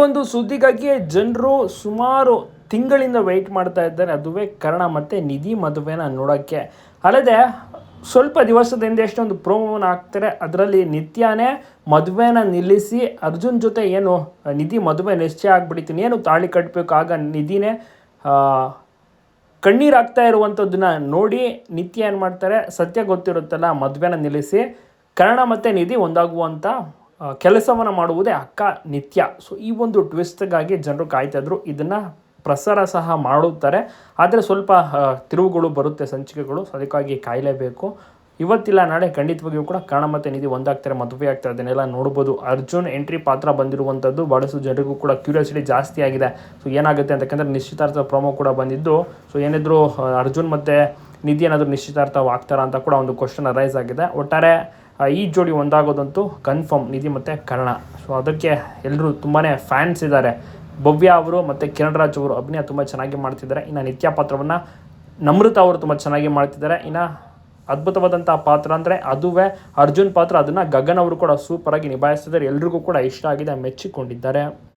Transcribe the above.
ಒಂದು ಸುದ್ದಿಗಾಗಿ ಜನರು ಸುಮಾರು ತಿಂಗಳಿಂದ ವೆಯ್ಟ್ ಮಾಡ್ತಾ ಇದ್ದಾರೆ. ಅದುವೇ ಕರ್ಣ ಮತ್ತು ನಿಧಿ ಮದುವೆನ ನೋಡೋಕ್ಕೆ. ಅಲ್ಲದೆ ಸ್ವಲ್ಪ ದಿವಸದ ಹಿಂದೆ ಎಷ್ಟೊಂದು ಪ್ರೋಮೋನ ಹಾಕ್ತಾರೆ. ಅದರಲ್ಲಿ ನಿತ್ಯನೇ ಮದುವೆನ ನಿಲ್ಲಿಸಿ ಅರ್ಜುನ್ ಜೊತೆ ಏನು ನಿಧಿ ಮದುವೆ ನಿಶ್ಚಯ ಆಗಿಬಿಡ್ತೀನಿ, ಏನು ತಾಳಿ ಕಟ್ಟಬೇಕು, ಆಗ ನಿಧಿನೇ ಕಣ್ಣೀರು ಆಗ್ತಾ ಇರುವಂಥದ್ದನ್ನ ನೋಡಿ ನಿತ್ಯ ಏನು ಮಾಡ್ತಾರೆ, ಸತ್ಯ ಗೊತ್ತಿರುತ್ತಲ್ಲ, ಮದುವೆನ ನಿಲ್ಲಿಸಿ ಕರ್ಣ ಮತ್ತು ನಿಧಿ ಒಂದಾಗುವಂಥ ಕೆಲಸವನ್ನು ಮಾಡುವುದೇ ಅಕ್ಕ ನಿತ್ಯ. ಸೊ ಈ ಒಂದು ಟ್ವಿಸ್ಟ್ಗಾಗಿ ಜನರು ಕಾಯ್ತಾಯಿದ್ರು. ಇದನ್ನು ಪ್ರಸಾರ ಸಹ ಮಾಡುತ್ತಾರೆ, ಆದರೆ ಸ್ವಲ್ಪ ತಿರುವುಗಳು ಬರುತ್ತೆ ಸಂಚಿಕೆಗಳು. ಸೊ ಅದಕ್ಕಾಗಿ ಕಾಯಲೇಬೇಕು. ಇವತ್ತಿಲ್ಲ ನಾಳೆ ಖಂಡಿತವಾಗಿಯೂ ಕೂಡ ಕರ್ಣ ಮತ್ತು ನಿಧಿ ಒಂದಾಗ್ತಾರೆ, ಮದುವೆ ಆಗ್ತಾರೆ, ಅದನ್ನೆಲ್ಲ ನೋಡ್ಬೋದು. ಅರ್ಜುನ್ ಎಂಟ್ರಿ ಪಾತ್ರ ಬಂದಿರುವಂಥದ್ದು ಭಾಳಷ್ಟು ಜನರಿಗೂ ಕೂಡ ಕ್ಯೂರಿಯಾಸಿಟಿ ಜಾಸ್ತಿ ಆಗಿದೆ. ಸೊ ಏನಾಗುತ್ತೆ ಅಂತಕ್ಕಂದ್ರೆ ನಿಶ್ಚಿತಾರ್ಥ ಪ್ರೋಮೋ ಕೂಡ ಬಂದಿದ್ದು. ಸೊ ಏನಿದ್ರು ಅರ್ಜುನ್ ಮತ್ತು ನಿಧಿ ಏನಾದರೂ ನಿಶ್ಚಿತಾರ್ಥವಾಗ್ತಾರಾ ಅಂತ ಕೂಡ ಒಂದು ಕ್ವಶನ್ ಅರೈಸ್ ಆಗಿದೆ. ಒಟ್ಟಾರೆ ಈ ಜೋಡಿ ಒಂದಾಗೋದಂತೂ ಕನ್ಫರ್ಮ್, ನಿಧಿ ಮತ್ತು ಕರ್ಣ. ಸೊ ಅದಕ್ಕೆ ಎಲ್ಲರೂ ತುಂಬಾ ಫ್ಯಾನ್ಸ್ ಇದ್ದಾರೆ. ಭವ್ಯ ಅವರು ಮತ್ತು ಕಿರಣ್ ರಾಜ್ ಅವರು ಅಭಿನಯ ತುಂಬ ಚೆನ್ನಾಗಿ ಮಾಡ್ತಿದ್ದಾರೆ. ಇನ್ನು ನಿತ್ಯ ಪಾತ್ರವನ್ನು ನಮ್ರತಾ ಅವರು ತುಂಬ ಚೆನ್ನಾಗಿ ಮಾಡ್ತಿದ್ದಾರೆ. ಇನ್ನು ಅದ್ಭುತವಾದಂಥ ಪಾತ್ರ ಅಂದರೆ ಅದುವೇ ಅರ್ಜುನ್ ಪಾತ್ರ. ಅದನ್ನು ಗಗನ್ ಅವರು ಕೂಡ ಸೂಪರಾಗಿ ನಿಭಾಯಿಸ್ತಿದ್ದಾರೆ. ಎಲ್ರಿಗೂ ಕೂಡ ಇಷ್ಟ ಆಗಿದೆ, ಮೆಚ್ಚಿಕೊಂಡಿದ್ದಾರೆ.